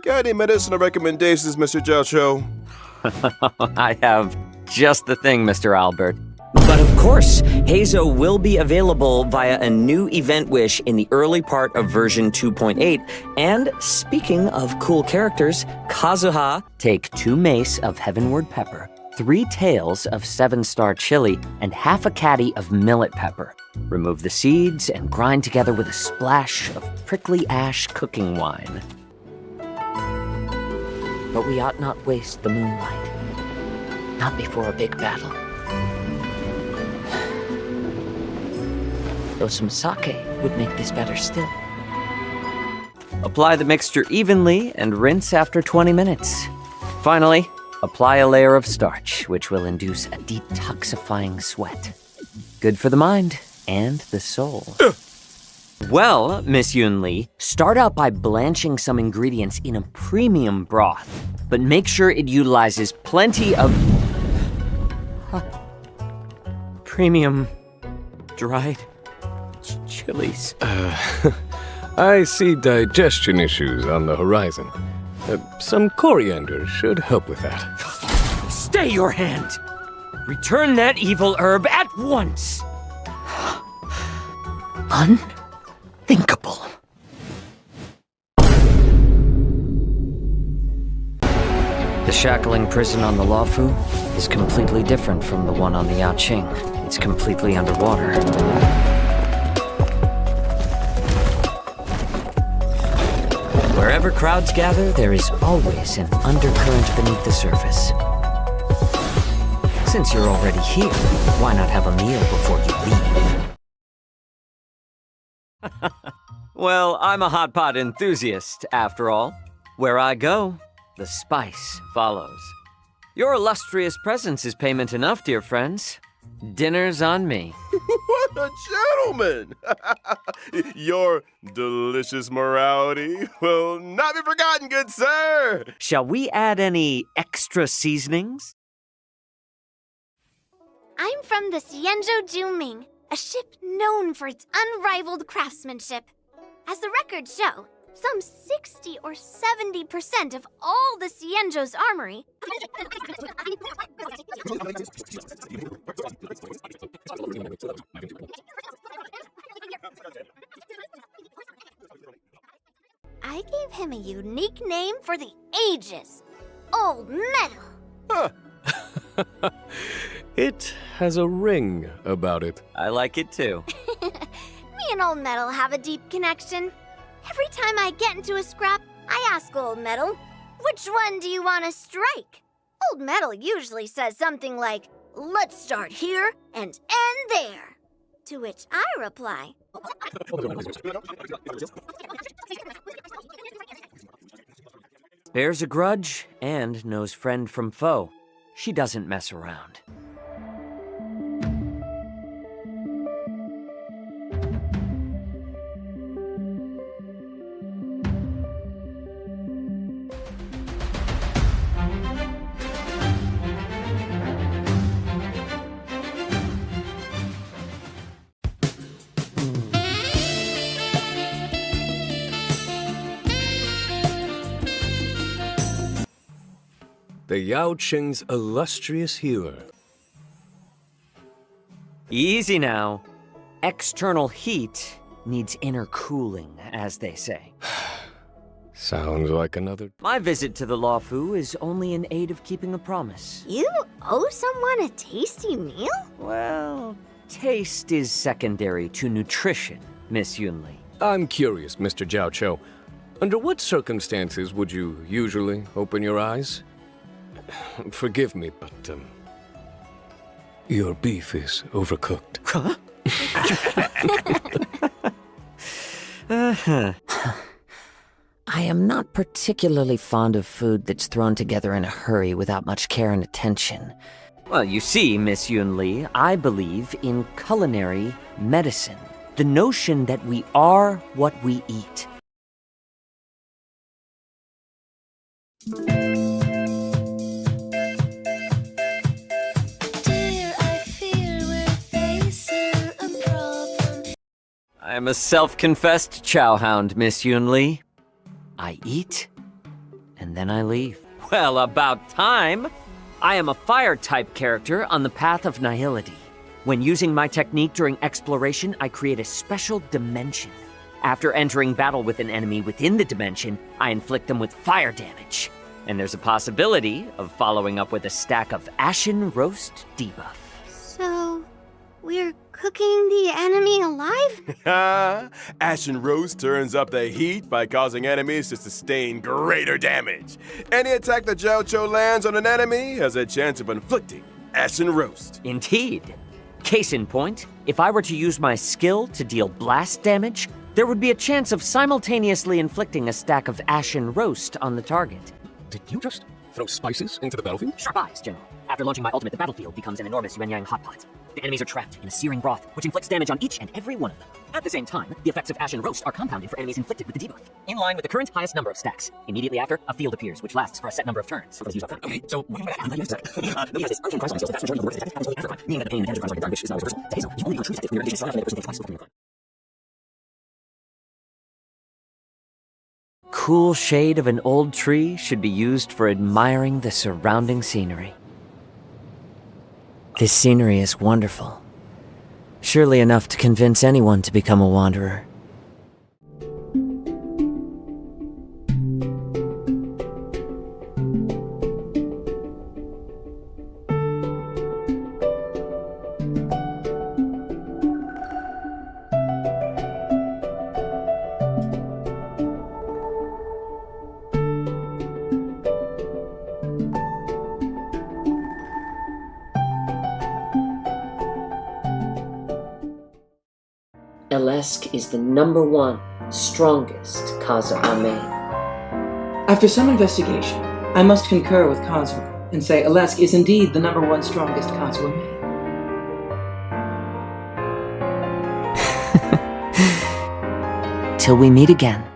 Got any medicinal recommendations, Mr. Jiaoqiu? I have just the thing, Mr. Albert. But of course, Hazo will be available via a new event wish in the early part of version 2.8. And speaking of cool characters, Kazuha, take 2 mace of Heavenward Pepper, 3 tails of 7-star chili, and half a caddy of millet pepper. Remove the seeds and grind together with a splash of prickly ash cooking wine. But we ought not waste the moonlight. Not before a big battle. Though some sake would make this better still. Apply the mixture evenly and rinse after 20 minutes. Finally, apply a layer of starch, which will induce a detoxifying sweat. Good for the mind and the soul. Well, Miss Yunli, start out by blanching some ingredients in a premium broth, but make sure it utilizes plenty of premium dried chilies. I see digestion issues on the horizon. Some coriander should help with that. Stay your hand! Return that evil herb at once! Unthinkable. The shackling prison on the Lovefool is completely different from the one on the Jiaoqiu. It's completely underwater. Wherever crowds gather, there is always an undercurrent beneath the surface. Since you're already here, why not have a meal before you leave? Well, I'm a hot pot enthusiast, after all. Where I go, the spice follows. Your illustrious presence is payment enough, dear friends. Dinner's on me. What a gentleman! Your delicious morality will not be forgotten, good sir! Shall we add any extra seasonings? I'm from the Xianzhou Juming, a ship known for its unrivaled craftsmanship. As the records show, some 60 or 70% of all the Xianzhou's armory I gave him a unique name for the ages. Old Metal. Huh. It has a ring about it. I like it too. Me and Old Metal have a deep connection. Every time I get into a scrap, I ask Old Metal, which one do you want to strike? Old Metal usually says something like, let's start here and end there. To which I reply, Bears a grudge and knows friend from foe. She doesn't mess around. The Yaoqing's illustrious healer. Easy now. External heat needs inner cooling, as they say. Sounds like another... My visit to the Lovefool is only in aid of keeping a promise. you owe someone a tasty meal? Well, taste is secondary to nutrition, Miss Yunli. I'm curious, Mr. Jiaoqiu. Under what circumstances would you usually open your eyes? Forgive me, but, your beef is overcooked. Huh? I am not particularly fond of food that's thrown together in a hurry without much care and attention. Well, you see, Miss Yunli, I believe in culinary medicine. The notion that we are what we eat. I am a self-confessed chowhound, Miss Yunli. I eat and then I leave. Well, about time! I am a fire-type character on the path of nihility. When using my technique during exploration, I create a special dimension. After entering battle with an enemy within the dimension, I inflict them with fire damage. And there's a possibility of following up with a stack of Ashen Roast debuff. So, we're cooking the enemy alive? Ashen Roast turns up the heat by causing enemies to sustain greater damage. Any attack that Jiaoqiu lands on an enemy has a chance of inflicting Ashen Roast. Indeed. Case in point, if I were to use my skill to deal blast damage, there would be a chance of simultaneously inflicting a stack of Ashen Roast on the target. Did you just throw spices into the battlefield? Sharp eyes, General. After launching my ultimate, the battlefield becomes an enormous yuan-yang hotpot. The enemies are trapped in a searing broth, which inflicts damage on each and every one of them. At the same time, the effects of Ashen Roast are compounded for enemies inflicted with the debuff, in line with the current highest number of stacks. Immediately after, a field appears, which lasts for a set number of turns. Okay, so what about after that? This urgent price on the vast majority of the work is effectively after meaning that the pain and the damage of price which is now reversal. So, you only become true detective when your reputation is strong enough to take twice as much. Cool shade of an old tree should be used for admiring the surrounding scenery. This scenery is wonderful. Surely enough to convince anyone to become a wanderer. Elesk is the #1 strongest Kazuha main. After some investigation, I must concur with Kazuha and say Elesk is indeed the #1 strongest Kazuha main. Till we meet again.